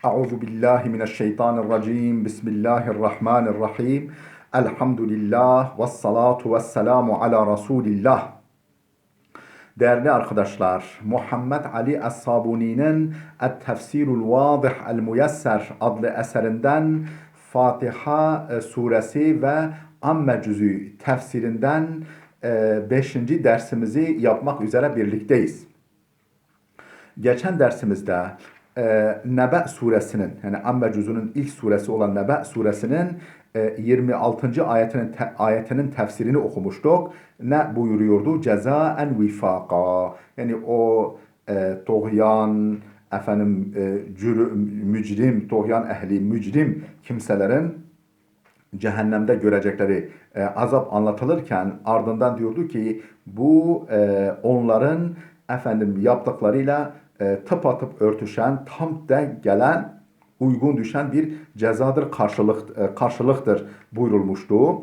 Euzu billahi mineşşeytanirracim. Bismillahirrahmanirrahim. Elhamdülillah ve salatu ve selamu ala Resulillah. Değerli arkadaşlar, Muhammed Ali Es-Sabuni'nin Et-Tefsirul Vadih El-Muyesser adlı eserinden Fatiha suresi ve Amme cüzü tefsirinden 5. dersimizi yapmak üzere birlikteyiz. Geçen dersimizde Nebe suresinin, yani Amme cüzünün ilk suresi olan Nebe suresinin 26. ayetinin tefsirini okumuştuk. Ne buyuruyordu? Cezaen vifaka. Yani o toğyan, mücrim, toğyan ehli mücrim kimselerin cehennemde görecekleri azap anlatılırken ardından diyordu ki bu onların yaptıklarıyla tıpatıp örtüşen, tam denk gelen, uygun düşen bir cezadır, karşılıktır buyurulmuştu.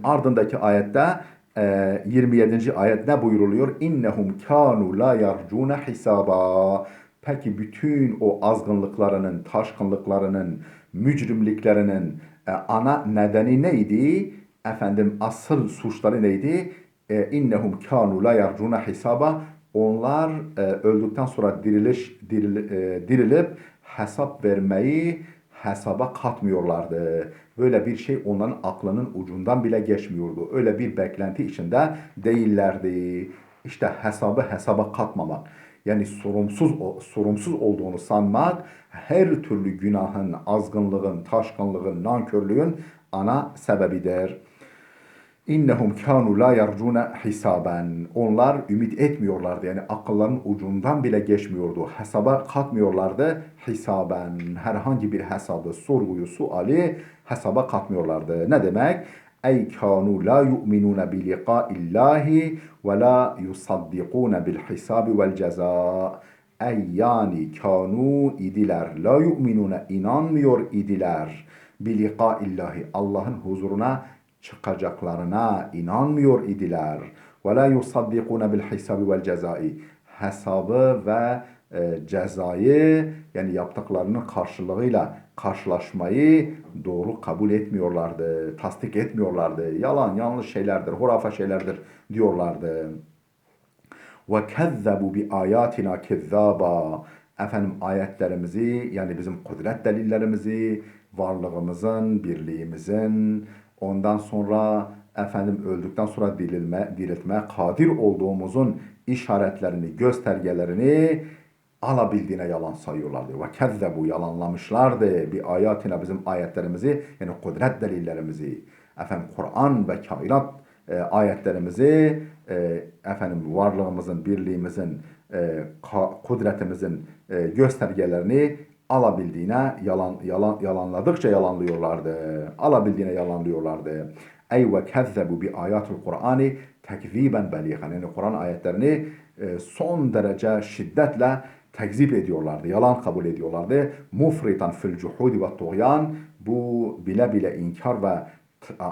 Ardındaki ayette 27. ayet ne buyuruluyor? İnnehum kanu la yarcuna hisaba. Peki bütün o azgınlıklarının, taşkınlıklarının, mücrimliklerinin ana nedeni neydi? Asıl suçları neydi? İnnehum kanu la yarcuna hisaba. Onlar öldükten sonra dirilip hesap vermeyi hesaba katmıyorlardı. Böyle bir şey onların aklının ucundan bile geçmiyordu. Öyle bir beklenti içinde değillerdi. İşte hesaba katmamak. Yani sorumsuz olduğunu sanmak her türlü günahın, azgınlığın, taşkınlığın, nankörlüğün ana sebebidir. İnnehum kanu la yarcuna hisaben. Onlar ümit etmiyorlardı. Yani akılların ucundan bile geçmiyordu. Hesaba katmıyorlardı. Hisaben. Herhangi bir hesabı, sorguyu, suali hesaba katmıyorlardı. Ne demek? Ey kanu la yu'minuna bi liqa'illahi ve la yusaddikuna bil hisabi vel ceza. Ey yani kanu idiler. La yu'minuna inanmıyor idiler. Bi liqa'illahi. Allah'ın huzuruna çıkacaklarına inanmıyor idiler. Ve la yusaddikuna bil hisabi vel cezai. Hesabı ve cezayı, yani yaptıklarının karşılığıyla karşılaşmayı doğru kabul etmiyorlardı, tasdik etmiyorlardı. Yalan, yanlış şeylerdir, hurafe şeylerdir diyorlardı. Ve kezzebu bi ayatina kezzaba. Ayetlerimizi, yani bizim kudret delillerimizi, varlığımızın, birliğimizin, ondan sonra öldükten sonra diriltmeye kadir olduğumuzun işaretlerini, göstergelerini alabildiğine yalan sayıyorlardı. Ve kezzebu, yalanlamışlardı bir ayetine, bizim ayetlerimizi, yani kudret delillerimizi. Kur'an ve kainat ayetlerimizi, varlığımızın, birliğimizin, kudretimizin göstergelerini alabildiğine yalanladıkça yalanlıyorlardı. Alabildiğine yalanlıyorlardı. Ey ve kezzebu bi ayatul Kur'ani tekziben beligan. Yani Kur'an ayetlerini son derece şiddetle tekzip ediyorlardı. Yalan kabul ediyorlardı. Mufritan fil cuhudi ve tuğyan. Bu bile bile inkar ve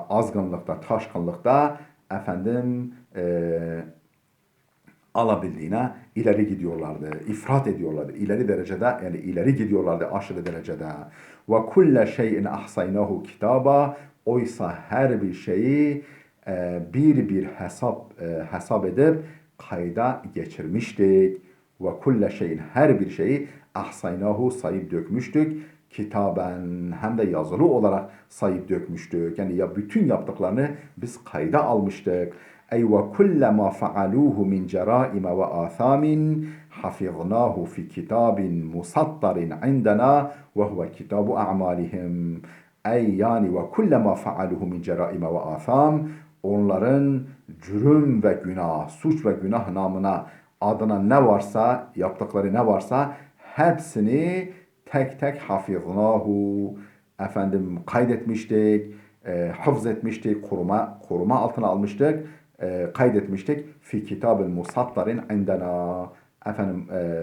azgınlıkta, taşkınlıkta alabildiğine ileri gidiyorlardı. İfrat ediyorlardı. İleri derecede, yani ileri gidiyorlardı aşırı derecede. Ve kulle şeyin ahsaynahu kitaba. Oysa her bir şeyi bir hesap edip kayda geçirmiştik. Ve kulle şeyin, her bir şeyi ahsaynahu, sayıp dökmüştük. Kitaben, hem de yazılı olarak sayıp dökmüştük. Yani ya bütün yaptıklarını biz kayda almıştık. Ey ve kullema faaluhu min ceraime ve athamin hafiznahu fi kitabin musattarin indena ve huve kitabu a'malihim. Ey yani ve kullema faaluhu min ceraime ve atham, onların cürüm ve günah, suç ve günah namına, adına ne varsa, yaptıkları ne varsa hepsini tek tek hafiznahu, kaydetmiştik, hafız etmiştik, koruma altına almıştık, kaydetmiştik. Fi kitabın musattarin indena.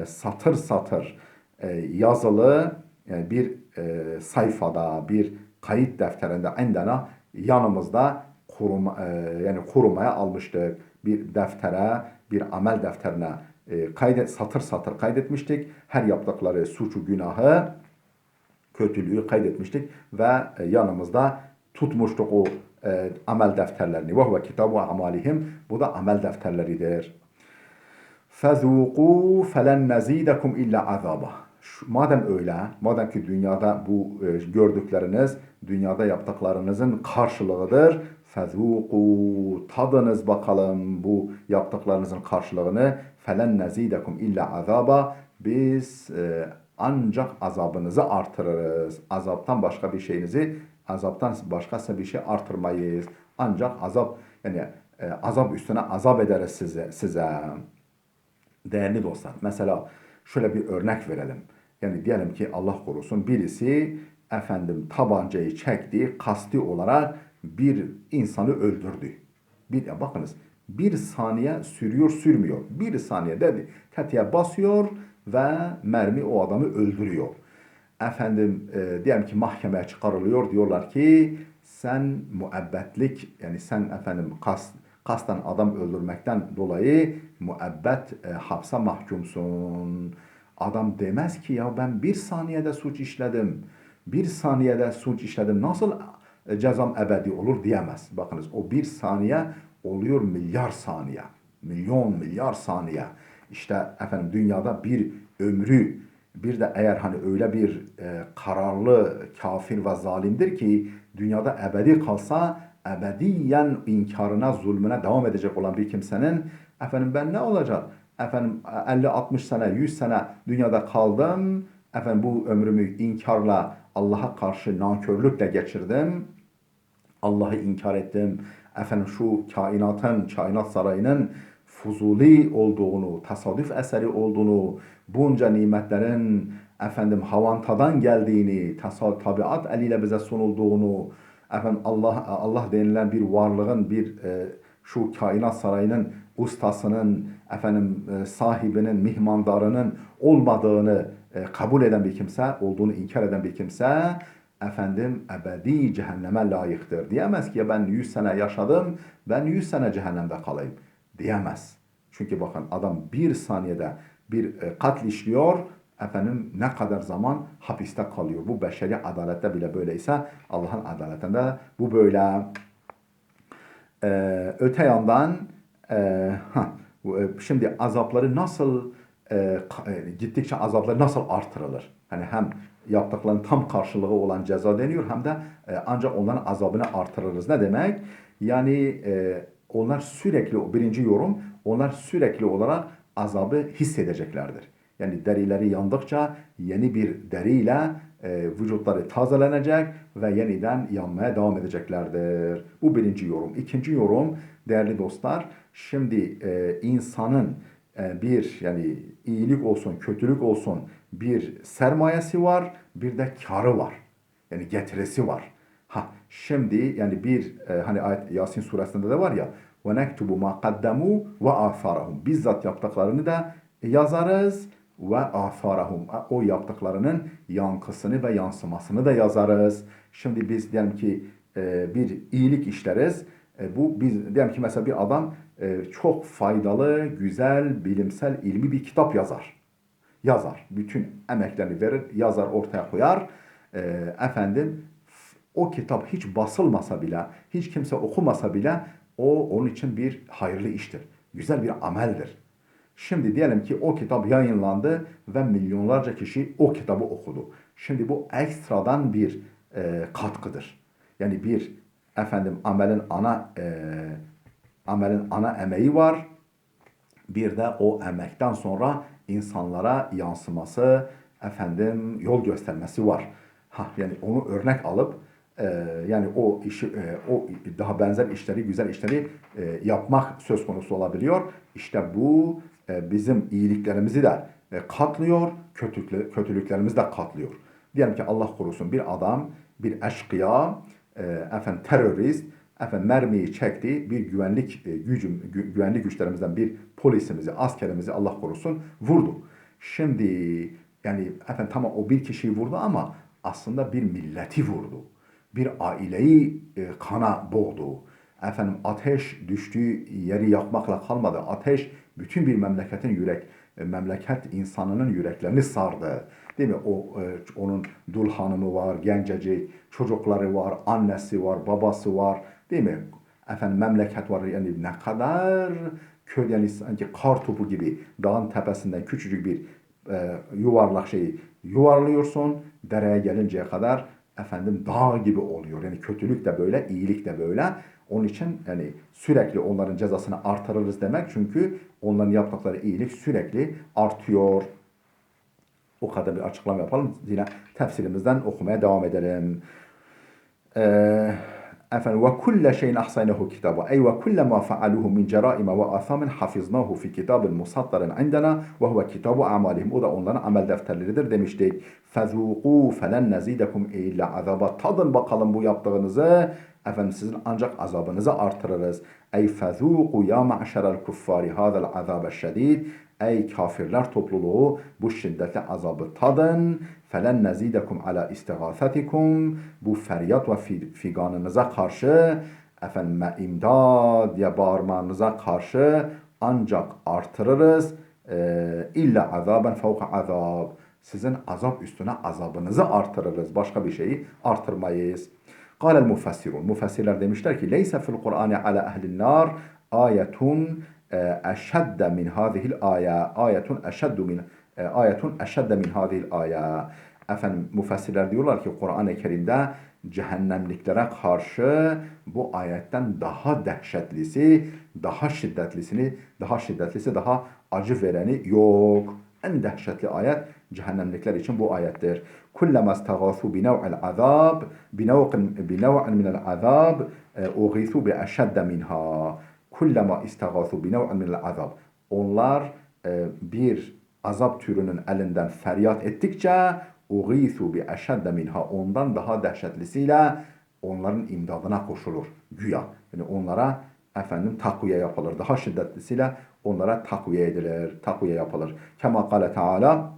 Satır satır yazılı, yani bir sayfada, bir kayıt defterinde indena, yanımızda korumaya almıştık. Bir deftere, bir amel defterine satır satır kaydetmiştik. Her yaptıkları suçu, günahı, kötülüğü kaydetmiştik ve yanımızda tutmuştuk o amel defterlerini. Ve huve kitabu amalihim. Bu da amel defterleridir. فَذُوقُوا فَلَنْ نَزِيدَكُمْ illa azaba. Madem öyle, madem ki dünyada bu gördükleriniz, dünyada yaptıklarınızın karşılığıdır. فَذُوقُوا tadınız bakalım bu yaptıklarınızın karşılığını. فَلَنْ نَزِيدَكُمْ illa azaba. Biz ancak azabınızı artırırız. Azaptan başkası bir şey artırmayız. Ancak azap, yani azap üstüne azap ederiz size. Değerli dostlar, mesela şöyle bir örnek verelim. Yani diyelim ki Allah korusun birisi tabancayı çekti, kasti olarak bir insanı öldürdü. Bakınız, bir saniye sürüyor sürmüyor. Bir saniye dedi. Tetiğe basıyor ve mermi o adamı öldürüyor. Diyelim ki mahkemeye çıkarılıyor. Diyorlar ki sen müebbetlik, yani sen kasten adam öldürmekten dolayı müebbet hapse mahkumsun. Adam demez ki ya ben bir saniyede suç işledim. Bir saniyede suç işledim. Nasıl cezam ebedi olur diyemez. Bakınız, o bir saniye oluyor milyar saniye. Milyon milyar saniye. İşte dünyada bir ömrü, bir de eğer hani öyle bir kararlı kafir ve zalimdir ki dünyada ebedi kalsa ebediyen inkarına, zulmüne devam edecek olan bir kimsenin ben ne olacak? 50-60 sene, 100 sene dünyada kaldım. Bu ömrümü inkarla, Allah'a karşı nankörlükle geçirdim. Allah'ı inkar ettim. Şu kainat sarayının fuzuli olduğunu, tesadüf eseri olduğunu, bunca nimetlerin havantadan geldiğini, tabiat eliyle bize sunulduğunu, Allah denilen bir varlığın, şu kainat sarayının ustasının, sahibinin, mihmandarının olmadığını kabul eden bir kimse, olduğunu inkar eden bir kimse, ebedi cehenneme layıktır. Diyemez ki ya ben 100 sene yaşadım, ben 100 sene cehennemde kalayım. Diyemez. Çünkü bakın, adam bir saniyede bir katl işliyor, ne kadar zaman hapiste kalıyor. Bu beşeri adalette bile böyleyse Allah'ın adaletinde bu böyle. Öte yandan şimdi azapları nasıl gittikçe azapları nasıl artırılır? Hani hem yaptıklarının tam karşılığı olan ceza deniyor, hem de ancak onların azabını artırırız. Ne demek? Yani onlar sürekli, birinci yorum, onlar sürekli olarak azabı hissedeceklerdir. Yani derileri yandıkça yeni bir deriyle vücutları tazelenecek ve yeniden yanmaya devam edeceklerdir. Bu birinci yorum. İkinci yorum, değerli dostlar, şimdi insanın yani iyilik olsun, kötülük olsun bir sermayesi var, bir de karı var. Yani getirisi var. Şimdi yani hani ayet Yasin suresinde de var ya, ve nektubu ma kaddamu ve atharahum. Bizzat yaptıklarını da yazarız ve atharahum. O yaptıklarının yankısını ve yansımasını da yazarız. Şimdi biz diyelim ki bir iyilik işleriz. Biz diyelim ki mesela bir adam çok faydalı, güzel, bilimsel, ilmi bir kitap yazar. Bütün emeklerini verir, yazar, ortaya koyar. O kitap hiç basılmasa bile, hiç kimse okumasa bile onun için bir hayırlı iştir. Güzel bir ameldir. Şimdi diyelim ki o kitap yayınlandı ve milyonlarca kişi o kitabı okudu. Şimdi bu ekstradan bir katkıdır. Yani amelin ana emeği var. Bir de o emekten sonra insanlara yansıması, yol göstermesi var. Yani onu örnek alıp yani o daha benzer işleri, güzel işleri yapmak söz konusu olabiliyor. İşte bu bizim iyiliklerimizi de katlıyor, kötülüklerimizi de katlıyor. Diyelim ki Allah korusun bir adam, bir eşkıya, terörist, mermiyi çekti, bir güvenlik güçlerimizden bir polisimizi, askerimizi Allah korusun vurdu. Şimdi yani tamam, o bir kişiyi vurdu ama aslında bir milleti vurdu. Bir aileyi kana boğdu. Ateş düştüğü yeri yakmakla kalmadı. Ateş bütün bir memleketin memleket insanının yüreklerini sardı. Değil mi? Onun dul hanımı var, gencecik, çocukları var, annesi var, babası var. Değil mi? Efendim memleket var, yani ne kadar köy, yani sanki kar topu gibi dağın tepesinden küçücük bir yuvarlak şeyi yuvarlıyorsun, dereye gelinceye kadar efendim dağ gibi oluyor. Yani kötülük de böyle, iyilik de böyle. Onun için yani sürekli onların cezasını artırırız demek. Çünkü onların yaptıkları iyilik sürekli artıyor. O kadar bir açıklama yapalım. Yine tefsirimizden okumaya devam edelim. Efendim ve kulle şeyin ahsaynahu kitaba. Ey ve kulle ma faaluhu min ceraime ve athamin hafiznahu fi kitabin musattarin indena ve huve kitabu amalihim. O da onların amel defterleridir demiştik. Fezuqu felen nezidekum illa azaba. Tadın bakalım bu yaptığınızı. Efendim sizin ancak azabınızı artırırız. Ey fezuqu ya ma'şerel kuffari hadal azabe şedid. Ey kafirler topluluğu bu şiddetli azabı tadın. Felen nezidekum ala istigâfetikum. Bu feryat ve figanınıza karşı, efendim imdad diye bağırmanıza karşı ancak artırırız. İlla azaben fevka azab. Sizin azap üstüne azabınızı artırırız. Başka bir şeyi artırmayız. Kâlel mufassirun. Mufassirler demişler ki leyse fil Kur'an ala ehlin nar ayetun eşedde min hadihil aya. Ayetun eşedde min hadihil aya. Efendim müfessirler diyorlar ki Kur'an-ı Kerim'de cehennemliklere karşı bu ayetten daha dehşetlisi, daha şiddetlisi, daha acı vereni yok. En dehşetli ayet cehennemlikler için bu ayettir. Kullama istagâthû binev'il azab, binev'in minel azab, ughîthû bi eşedde minha. Kullama istagâthû binev'in minel azab. Onlar bir azap türünün elinden feryat ettikçe uğîthû bi eşedde minha, ondan daha dehşetlisiyle onların imdadına koşulur. Güya. Yani onlara efendim takviye yapılır. Daha şiddetlisiyle onlara takviye edilir. Takviye yapılır. Kema kâle Teala,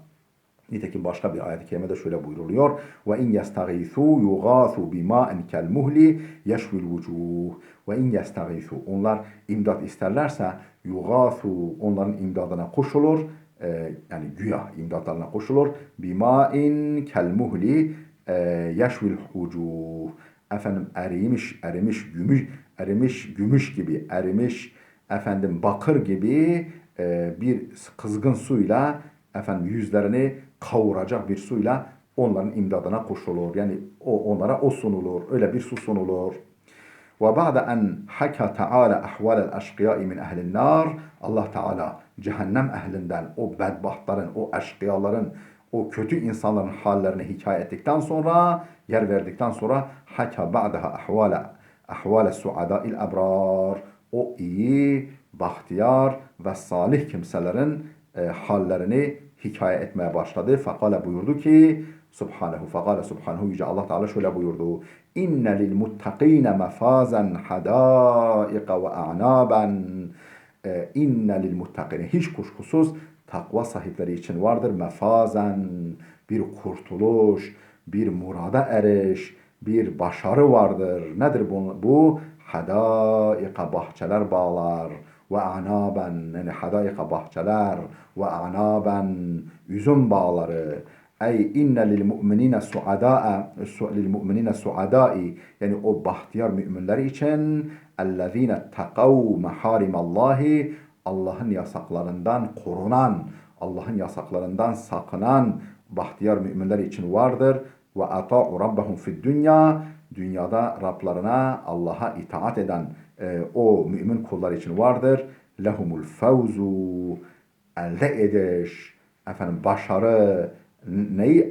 nitekim başka bir ayet-i kerimede şöyle buyruluyor. Ve in yestagîthû yugâthû bimâ'in kel muhli yeşvil vucûh. Ve in yestagîthû, onlar imdad isterlerse yugâthû, onların imdadına koşulur. Yani güya imdatlarına koşulur. Bimâ'in kel muhli yeşvil vucûh. Efendim erimiş gümüş gibi, erimiş efendim bakır gibi bir kızgın suyla efendim yüzlerini kavuracak bir suyla onların imdadına koşulur. Yani onlara o sunulur. Öyle bir su sunulur. Ve ba'de en haka Teala ahvalel eşkıyâi min ehlin nar. Allah Teala cehennem ehlinden, o bedbahtların, o eşkıyaların, o kötü insanların hallerini hikaye ettikten sonra, yer verdikten sonra haka ba'daha ahvale suadâil ebrar. O iyi, bahtiyar ve salih kimselerin hallerini hikaye etmeye başladı. Fekale buyurdu ki Subhanehu, fekale Subhanehu, Yüce Allah Teala şöyle buyurdu. İnne lil muttaqine mefazen hadâika ve a'nâben. İnne lil muttaqine, hiç kuşkusuz takva sahipleri için vardır mefazen, bir kurtuluş, bir murada eriş, bir başarı vardır. Nedir bu? Bu hadâika, bahçeler, bağlar, ve anaben, yani hadâika, bahçeler, ve anaben, üzüm bağları. Ey inne lil mu'minine suadâi, yani o bahtiyar müminler için ellezîne tekav mehârimallahi, Allah'ın yasaklarından korunan, Allah'ın yasaklarından sakınan bahtiyar müminler için vardır. Ve ata'u rabbahum fid dünya, dünyada Rablarına, Allah'a itaat eden o mümin kullar için vardır. Lehumul fevzu, elde ediş, efendim başarı,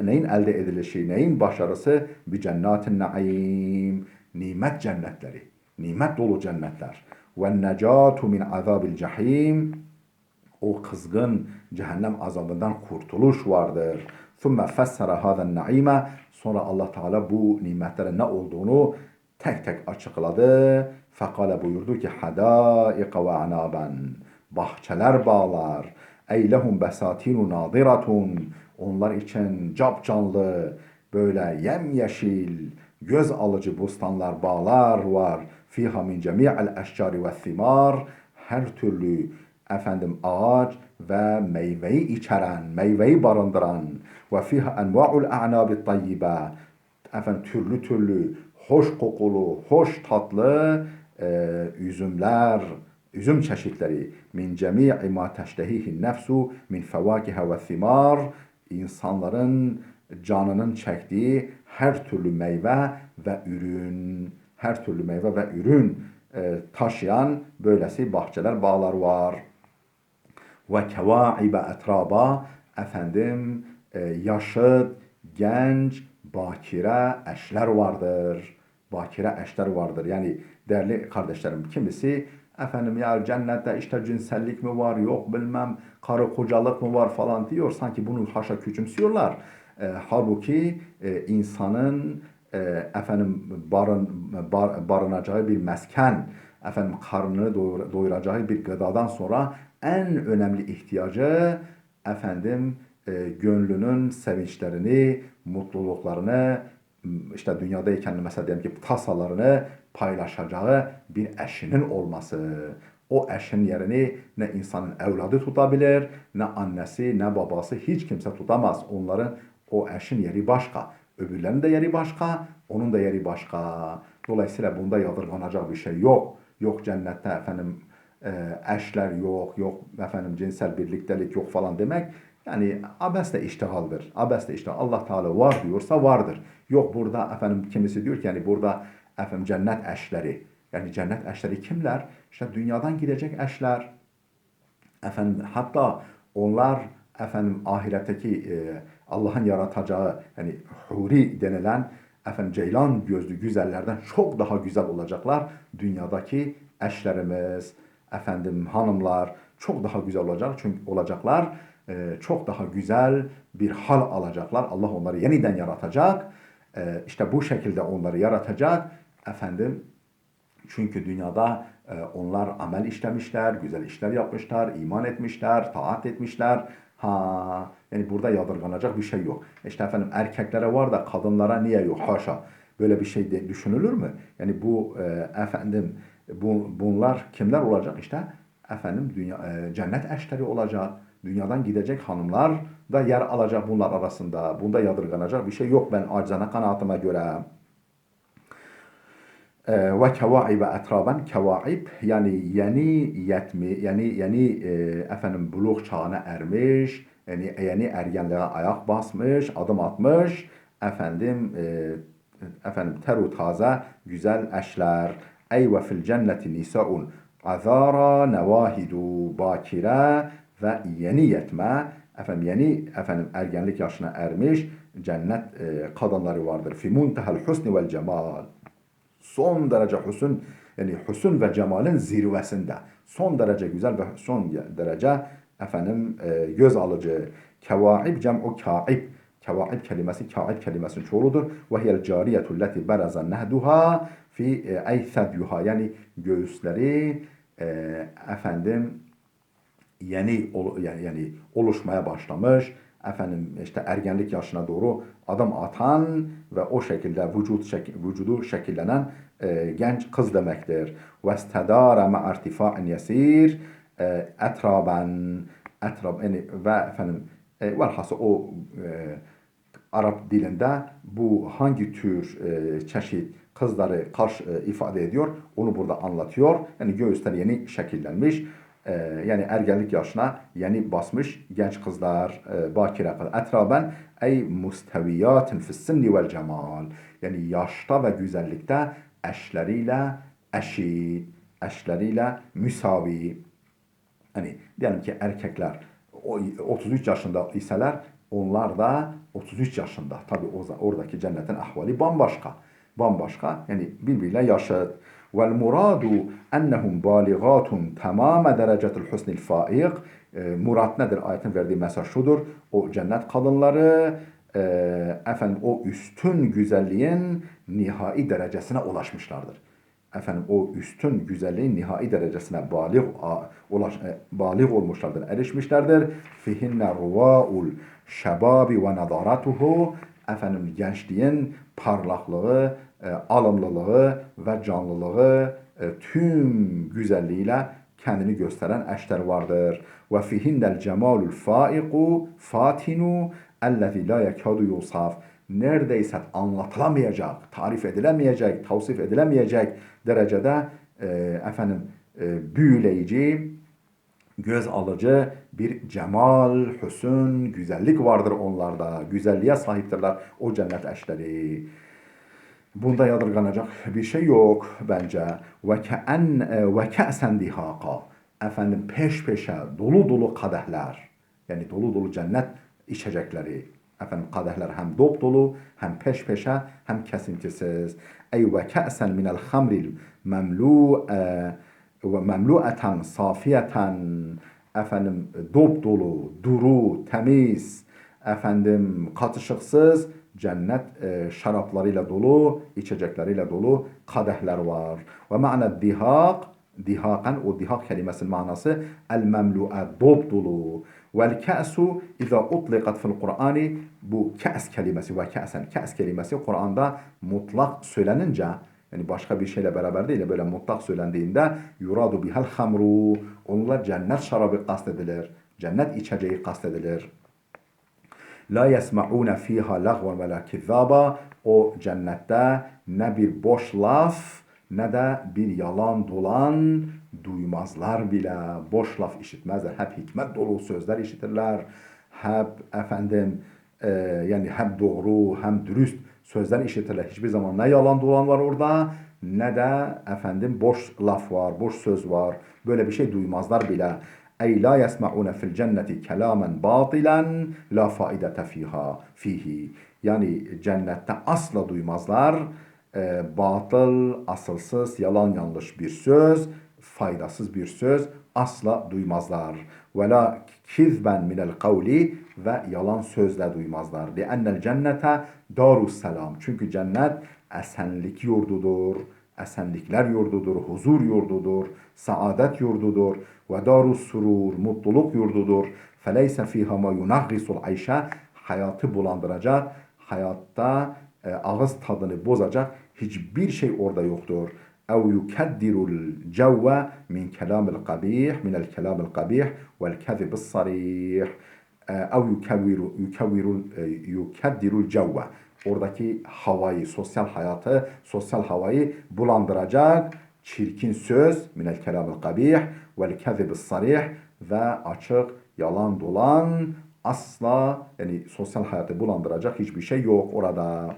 neyin elde edilişi, neyin başarısı? Bi cennatin naim, nimet cennetleri, nimet dolu cennetler. Ve necatu min azabil cehim, o kızgın cehennem azabından kurtuluş vardır. ثُمَّ فَسَّرَ هَذَا النَّعِيمَ, sonra Allah Teala bu nimetlerin ne olduğunu tek tek açıkladı. Fekale, buyurdu ki حَدَائِقَ وَعَنَابًا, bahçeler, bağlar. اَيْ لَهُمْ بَسَاتِينُ نَاضِرَةٌ, onlar için capcanlı, böyle yemyeşil, göz alıcı bostanlar, bağlar var. فِيهَا مِنْ جَمِيعَ الْاَشْجَارِ وَالثِّمَارِ, her türlü efendim ağaç ve meyveyi içeren, meyveyi barındıran ve fiha enva'ul a'nabi tayyibe, efendim türlü türlü hoş kokulu, hoş tatlı üzümler, üzüm çeşitleri min cemi'i ma teştehihin nefsu min fevakihe ve thimar, insanların canının çektiği her türlü meyve ve ürün, her türlü meyve ve ürün taşıyan böylesi bahçeler, bağlar var. Ve kevaibe etraba, efendim yaşıt, genç, bakire eşler vardır. Bakire eşler vardır. Yani değerli kardeşlerim, kimisi efendim ya cennette işte cinsellik mi var, yok bilmem karı kocalık mı var falan diyor. Sanki bunu haşa küçümsüyorlar. Halbuki insanın efendim barınacağı bir mesken, efendim karnını doyuracağı bir gıdadan sonra en önemli ihtiyacı efendim gönlünün sevinçlerini, mutluluklarını, işte dünyadayken mesela diyelim ki tasalarını paylaşacağı bir eşinin olması. O eşin yerini ne insanın evladı tutabilir, ne annesi, ne babası, hiç kimse tutamaz. Onların, o eşin yeri başka. Öbürlerinin de yeri başka, onun da yeri başka. Dolayısıyla bunda yadırganacak bir şey yok. Yok cennette efendim eşler yok, yok efendim cinsel birliktelik yok falan demek. Yani abesle iştihaldir. Abesle iştihal. Allah Teala var diyorsa vardır. Yok burada efendim kimisi diyor ki yani burada efendim cennet eşleri. Yani cennet eşleri kimler? İşte dünyadan gidecek eşler. Efendim hatta onlar efendim ahiretteki Allah'ın yaratacağı yani huri denilen efendim ceylan gözlü güzellerden çok daha güzel olacaklar. Dünyadaki eşlerimiz, efendim hanımlar çok daha güzel olacak çünkü olacaklar. Çok daha güzel bir hal alacaklar. Allah onları yeniden yaratacak. İşte bu şekilde onları yaratacak. Efendim çünkü dünyada onlar amel işlemişler, güzel işler yapmışlar, iman etmişler, taat etmişler. Yani burada yadırganacak bir şey yok. İşte efendim erkeklere var da kadınlara niye yok? Haşa. Böyle bir şey de düşünülür mü? Yani bu efendim bunlar kimler olacak? İşte efendim cennet eşleri olacak. Dünyadan gidecek hanımlar da yer alacak bunlar arasında. Bunda yadırganacak bir şey yok ben acizane kanaatime göre. Ve kevaibe etraben, kevaib yani yeni efendim buluk çağına ermiş, yeni ergenliğe ayak basmış, adım atmış, efendim teru taze güzel eşler. Ey ve fil cenneti nisaun azara nevahidu bakire, ve yeni yetme efendim ergenlik yaşına ermiş cennet kadınları vardır. Fi muntehel husni vel cemal, son derece hüsün, yani hüsün ve cemalin zirvesinde. Son derece güzel ve son derece efendim göz alıcı. Kevaib cem'u kaib. Kevaib kelimesi kaib kelimesinin çoğuludur. Ve hiyel cariyetu leti berazan nehduha fi ey sedyuha, yani göğüsleri efendim yani oluşmaya başlamış. Efendim işte ergenlik yaşına doğru adım atan ve o şekilde vücudu şekillenen genç kız demektir. Vestedara ma irtifa'in yesir etraben, yani ve efendim velhasıl o Arap dilinde bu hangi tür çeşit kızları ifade ediyor onu burada anlatıyor. Yani göğüsler yeni şekillenmiş. Yani ergenlik yaşına yeni basmış genç kızlar, bakire kızlar. Etraben ey musteviyatin fissinni vel cemal. Yani yaşta ve güzellikte eşleriyle eşit, eşleriyle müsavi. Hani diyelim ki erkekler 33 yaşında iseler onlar da 33 yaşında. Tabi oradaki cennetin ahvali bambaşka. Bambaşka yani birbiriyle yaşıt. Vel muradu ennehum baligatun tamame derecetul husnil faik. Murat nedir? Ayetin verdiği mesaj şudur. O cennet kadınları efendim o üstün güzelliğin nihai derecesine ulaşmışlardır. Efendim o üstün güzelliğin nihai derecesine balik olmuşlardır, erişmişlerdir. Fihinne ruvaul şebabi ve nadaratuhu, efendim gençliğin parlaklığı, alımlılığı ve canlılığı tüm güzelliğiyle kendini gösteren eşler vardır. Ve fihinnel cemalul faiqu fatinu ellezî la yekâdu yusaf. Neredeyse anlatılamayacak, tarif edilemeyecek, tavsif edilemeyecek derecede büyüleyici, göz alıcı bir cemal, hüsn, güzellik vardır onlarda. Güzelliğe sahiptirler o cennet eşleri. Bunda yadırganacak bir şey yok bence. Ve ke'sen dihaka. Efendim peş peşe dolu dolu kadehler. Yani dolu dolu cennet içecekleri. Efendim kadehler hem dop dolu, hem peş peşe, hem kesintisiz. Ey ve ke'sen minel hamril memlu'e ve memlu'eten safiyeten. Efendim dop dolu, duru, temiz, efendim katışıksız cennet şaraplarıyla dolu, içecekleriyle dolu kadehler var. Ve ma'na dihak, dihakan, o dihak kelimesinin manası el memlu'e, dop dolu. Vel ka'su iza utliqat fil Kur'ani, bu ka's kelimesi ve ka'sen, ka's kelimesi Kur'an'da mutlak söylenince, yani başka bir şeyle beraber değil, böyle mutlak söylendiğinde yuradu bihal hamru, onunla cennet şarabı kastedilir, cennet içeceği kastedilir. La yesma'une fiha lagvan ve la kizzaba. O cennette ne bir boş laf ne de bir yalan dolan duymazlar bile. Boş laf işitmezler. Hep hikmet dolu sözler işitirler. Hep yani hem doğru hem dürüst sözler işitirler. Hiçbir zaman ne yalan dolan var orada ne de boş laf var, boş söz var. Böyle bir şey duymazlar bile. Ey la yesma'une fil cenneti kelamen batilen la faidete fihi. Yani cennette asla duymazlar batıl, asılsız, yalan yanlış bir söz, faydasız bir söz asla duymazlar. Ve la kizben minel kavli, ve yalan sözle duymazlar. Li'ennel cennete darus selam. Çünkü cennet esenlik yurdudur. Esenlikler yurdudur, huzur yurdudur, saadet yurdudur ve darus surur, mutluluk yurdudur. Feleyse fiha ma yunaghisul ayşe, hayatı bulandıracak, hayatta ağız tadını bozacak hiçbir şey orada yoktur. Ev yukaddirul cevve min kelamil kabih, minel kelamil kabih vel kezibis sarih. Ev yukaddirul cevve. Oradaki havayı, sosyal hayatı, sosyal havayı bulandıracak çirkin söz, minel kelamil kabih vel kezibis sarih, ve açık, yalan dolan, asla, yani sosyal hayatı bulandıracak hiçbir şey yok orada.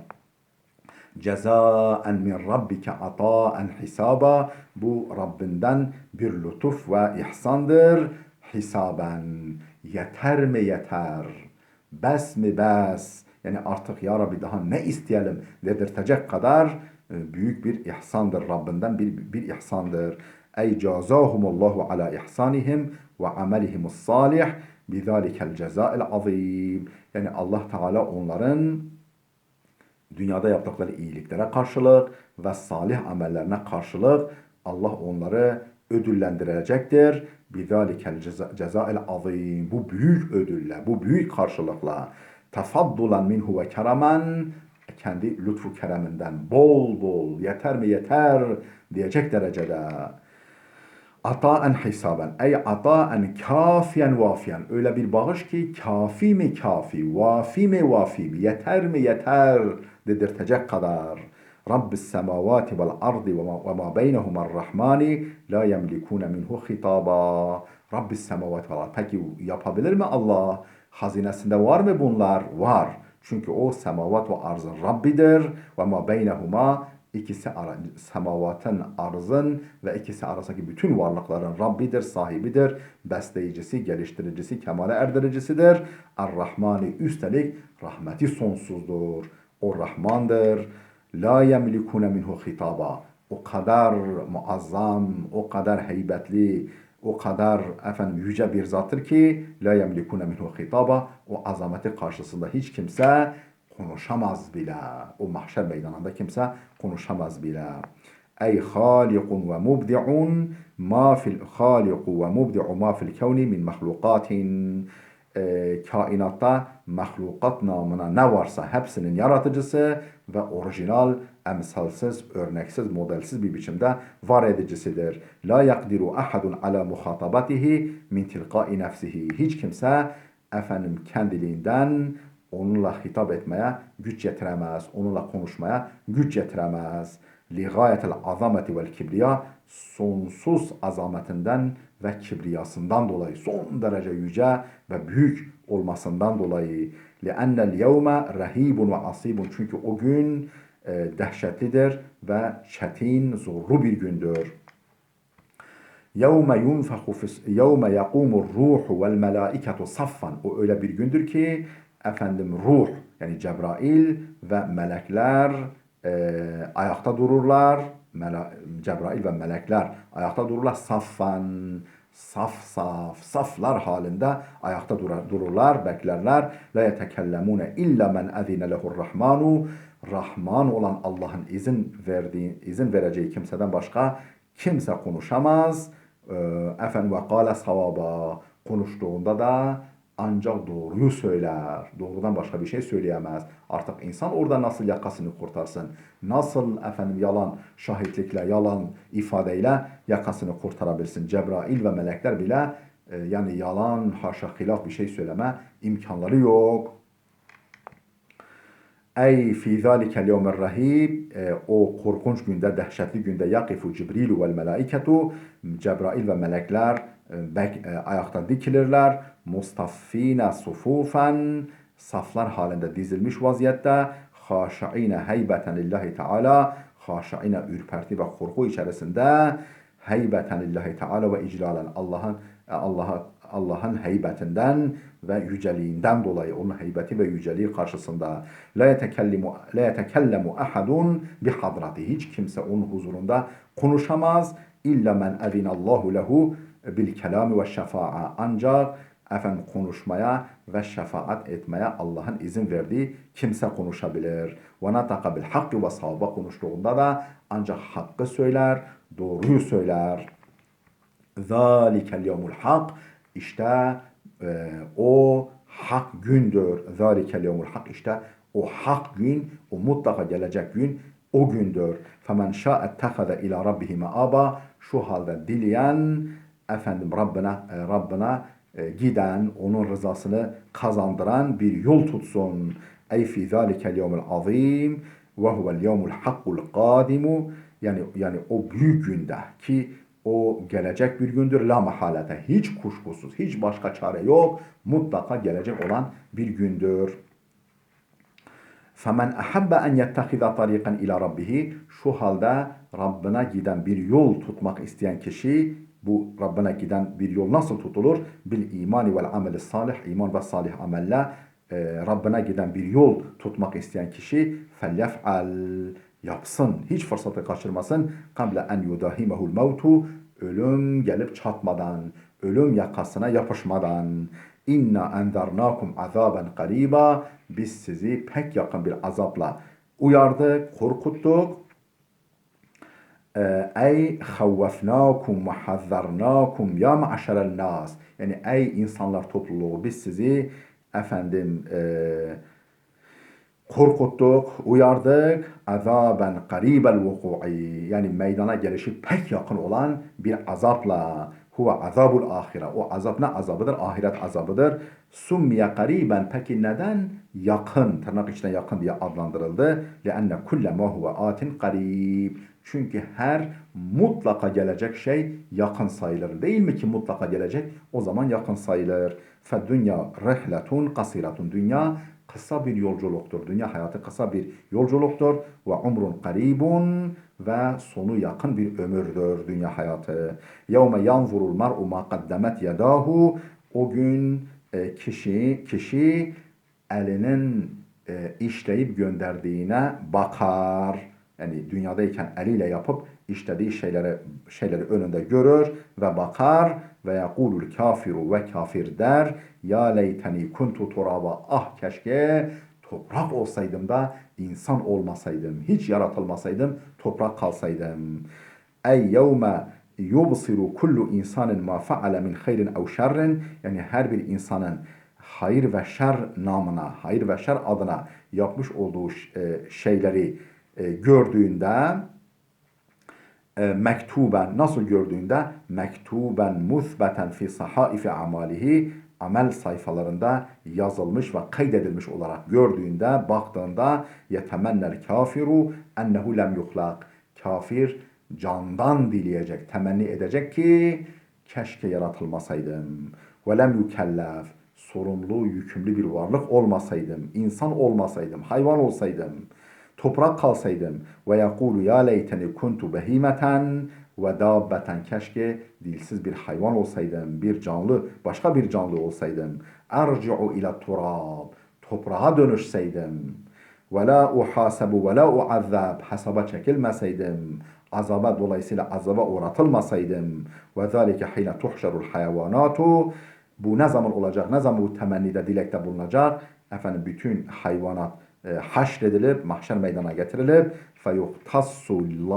Cezaen min rabbike ataen hisaba. Bu Rabbinden bir lütuf ve ihsandır. Hisaben. Yeter mi yeter? Bes mi bes? Yani artık ya Rabbi daha ne isteyelim dedirtecek kadar büyük bir ihsandır. Rabbinden bir ihsandır. Ey cazahumullahu ala ihsanihim ve amelihimus salih bizalikel cezail azim. Yani Allah Teala onların dünyada yaptıkları iyiliklere karşılık ve salih amellerine karşılık Allah onları ödüllendirecektir. Bizalikel cezail azim. Bu büyük ödülle, bu büyük karşılıkla, tefaddulan minhu ve keramen, kendi lütfu kereminden bol bol, yeter mi yeter diyecek derecede. Ataen hisaben, ey ataen kafiyen vafiyen. Öyle bir bağış ki kafi mi kafi, vafi mi vafi, yeter mi yeter dedirtecek kadar. Rabbis semavati vel ardi ve ma beynehumar rahmani la yemlikune minhu hitaba. Rabbis semavati vel ardi. Peki yapabilir mi Allah? Hazinesinde var mı bunlar? Var. Çünkü o semavat ve arzın Rabbidir. Ve ma beynehuma, İkisi semavatın, arzın ve ikisi arasındaki bütün varlıkların Rabbidir, sahibidir, besleyicisi, geliştiricisi, kemale erdiricisidir. Er-Rahmani, üstelik rahmeti sonsuzdur. O Rahmandır. La yemlikune minhu hitaba. O kadar muazzam, o kadar heybetli, o kadar yüce bir zattır ki la yemlikune minhu hitaba. O azameti karşısında hiç kimse konuşamaz bile. O mahşer meydanında kimse konuşamaz bile. Ey halikun ve mubdi'un ma fil haliku ve mubdi'u ma fil kevni min mahlukatin. kainatta mahlukat namına ne varsa hepsinin yaratıcısı ve orijinal, emsalsiz, örneksiz, modelsiz bir biçimde var edicisidir. La yakdiru ahadun ala muhatabatihi min tilqai nefsihi. Hiç kimse kendiliğinden onunla hitap etmeye güç yetiremez, onunla konuşmaya güç yetiremez. Li gayetel azameti vel kibriya, sonsuz azametinden ve kibriyasından dolayı, son derece yüce ve büyük olmasından dolayı. لِأَنَّ الْيَوْمَ رَهِيبٌ وَعَصِيبٌ. Çünkü o gün dehşetlidir ve çetin, zorlu bir gündür. يَوْمَ يَقُومُ الرُّوحُ وَالْمَلَائِكَةُ صَفًّا. O öyle bir gündür ki ruh, yani Cebrail ve melekler ayakta dururlar. Cebrail ve melekler ayakta dururlar. Saffan, saflar halinde ayakta dururlar, beklerler. La yetekellemune illa men ezine lehur rahmanu. Rahman olan Allah'ın izin vereceği kimseden başka kimse konuşamaz. Ve kâle savaba. Konuştuğunda da ancak doğruyu söyler. Doğrudan başka bir şey söyleyemez. Artık insan orada nasıl yakasını kurtarsın? Nasıl yalan şahitlikle, yalan ifadeyle yakasını kurtarabilsin? Cebrail ve melekler bile yani yalan, haşa hilaf bir şey söyleme imkanları yok. Ey fi zâlikel yevmer rahib, o korkunç günde, dehşetli günde yakifu Cibrilu vel melaiketu, Cebrail ve melekler ayakta dikilirler. Mustaffine sufufen, saflar halinde dizilmiş vaziyette. Haşa'ine heybeten lillahi teala, haşa'ine ürperti ve korku içerisinde. Heybeten lillahi teala ve iclalen Allah'ın heybetinden ve yüceliğinden dolayı, onun heybeti ve yüceliği karşısında la yetekellemu ahadun bihadrati. Hiç kimse onun huzurunda konuşamaz. İlla men ezinallahu lehu bil kelami ve şefa'a. Ancak konuşmaya ve şefaat etmeye Allah'ın izin verdiği kimse konuşabilir. Ve nataka bil hakkı ve savaba. Konuştuğunda da ancak hakkı söyler, doğruyu söyler. Zalikel yevmul hak. İşte o hak gündür. Zalikel yevmul hak. İşte o hak gün, o mutlaka gelecek gün o gündür. Femen şa'et tehaze ila rabbihi me'aba. Şu halde dileyen Rabbına giden, onun rızasını kazandıran bir yol tutsun. Ey fi zalikel yevmul azim ve huvel yevmul hakkul kadimu. Yani o büyük günde ki o gelecek bir gündür. La mahalete, hiç kuşkusuz, hiç başka çare yok. Mutlaka gelecek olan bir gündür. فَمَنْ أَحَبَّ أَنْ يَتَّخِذَ طَرِيقًا إِلَى رَبِّهِ. Şu halde Rabbine giden bir yol tutmak isteyen kişi, bu Rabbine giden bir yol nasıl tutulur? Bil imani vel ameli salih, iman ve salih amelle Rabbine giden bir yol tutmak isteyen kişi فَلْيَفْعَلْ, yapsın, hiç fırsatı kaçırmasın. قَبْلَ أَنْ يُدَاهِمَهُ الْمَوْتُ, ölüm gelip çatmadan, ölüm yakasına yapışmadan. İnna enzarnakum azaben qariba, biz sizi pek yakın bir azapla uyardık, korkuttuk. Ey havvafnakum ve hazzarnakum ya ma'şerel nas. Yani ey insanlar topluluğu, biz sizi korkuttuk, uyardık. Azaben qaribel vuku'i, yani meydana gelişi pek yakın olan bir azapla. Huve azabul ahire. O azap ne azabıdır? Ahiret azabıdır. Summiye qariben. Peki neden yakın, tırnak içine yakın diye adlandırıldı? Leenne kulle ma huve atin qarib. Çünkü her mutlaka gelecek şey yakın sayılır. Değil mi ki mutlaka gelecek? O zaman yakın sayılır. Feddünya rehletun kasiratun. Dünya kısa bir yolculuktur. Dünya hayatı kısa bir yolculuktur. Ve umrun qaribun, ve sonu yakın bir ömürdür dünya hayatı. Yevme yanzurul mar'u ma qaddemet yedahu. O gün kişi elinin işleyip gönderdiğine bakar. Yani dünyadayken eliyle yapıp işlediği şeyleri önünde görür ve bakar. Ve yekulul kafiru, ve kafir der, ya leyteni kuntu turaba, ah keşke toprak olsaydım da insan olmasaydım, hiç yaratılmasaydım, toprak kalsaydım. Ey yevme yubsiru kullu insanın ma faale min hayrin ev şerrin. Yani her bir insanın hayır ve şer namına, hayır ve şer adına yapmış olduğu şeyleri gördüğünde mektuben nasıl gördüğünde mektuben musbeten fi sahaifi amalihi amel sayfalarında yazılmış ve kaydedilmiş olarak gördüğünde baktığında yetemennel kafiru ennehu lem yuhlak kafir candan dileyecek temenni edecek ki keşke yaratılmasaydım ve lem yukellef sorumlu yükümlü bir varlık olmasaydım insan olmasaydım hayvan olsaydım toprak kalsaydım ve yekulu ya leyteni kuntu behimeten ve dabbeten keşke dilsiz bir hayvan olsaydım, bir canlı, başka bir canlı olsaydım. Erci'u ila turab, toprağa dönüşseydim. Ve la uhasebu ve la uazzab, hesaba çekilmeseydim. Azaba dolayısıyla azaba uğratılmasaydım. Ve zâlike hine tuhşerul hayvanatu. Bu ne zaman olacak? Ne zaman bu temennide, dilekte bulunacak? Efendim bütün hayvanat haşredilip, mahşer meydana getirilip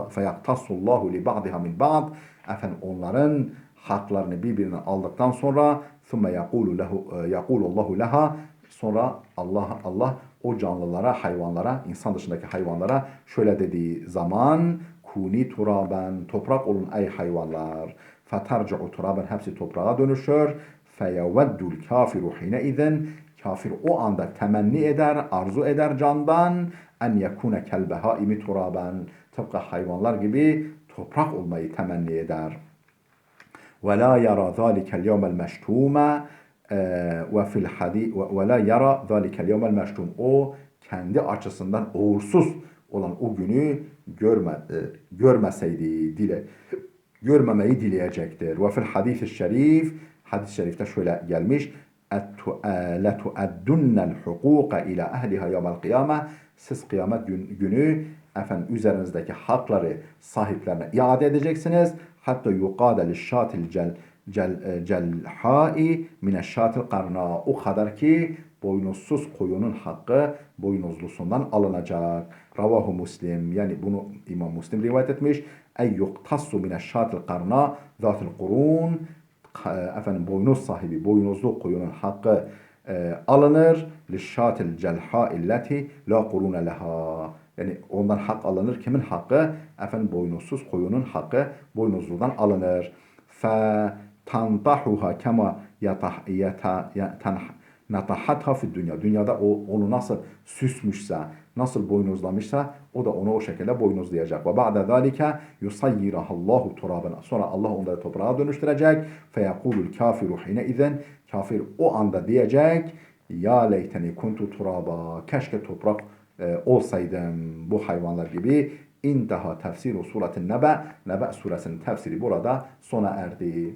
feyaktassullahu li ba'diha min ba'd efendim onların haklarını birbirinden aldıktan sonra thumme yakulullahu leha sonra Allah o canlılara, hayvanlara, insan dışındaki hayvanlara şöyle dediği zaman kuni turaben toprak olun ey hayvanlar feterci'u turaben hepsi toprağa dönüşür feyeveddul kafiru hine izen kafir o anda temenni eder, arzu eder candan en yekune kel behaimi turaben tıpkı hayvanlar gibi toprak olmayı temenni eder. Ve la yara zalikel yevmel meştume ve fil hadis ve la yara zalikel yevmel meştum o kendi açısından uğursuz olan o günü görmeseydi görmemeyi dileyecektir. Ve fil hadis-i şerif hadis-i şerifte şöyle gelmiş لَتُؤَدُّنَّ الْحُقُوقَ اِلَى اَهْلِهَا يَوْمَ الْقِيَامَةِ siz kıyamet günü efendim üzerinizdeki hakları sahiplerine iade edeceksiniz. Hatta yuqade lişşatil celhai mineşşatil qarna o kadar ki boynuzsuz koyunun hakkı boynuzlusundan alınacak. Ravahu Muslim yani bunu İmam Müslim rivayet etmiş. Ey yuktassu mineşşatil qarna zatil kurun efendim boynuz sahibi boynuzlu koyunun hakkı alınır. Lişşatil celha illeti la kurune leha. Yani ondan hak alınır. Kimin hakkı? Efendim boynuzsuz koyunun hakkı boynuzludan alınır. Fe tantahuha kema natahatha fi dünya. Dünyada onu nasıl süsmüşse, nasıl boynuzlamışsa o da onu o şekilde boynuzlayacak. Ve ba'de zalike yusayyirahallahu turaben. Sonra Allah onları toprağa dönüştürecek. Feyekulul kafiru hine izen. Kafir o anda diyecek ya leyteni kuntu turaba. Keşke toprak olsaydım bu hayvanlar gibi. İntaha tefsiru suretin Nebe. Nebe suresinin tefsiri burada sona erdi.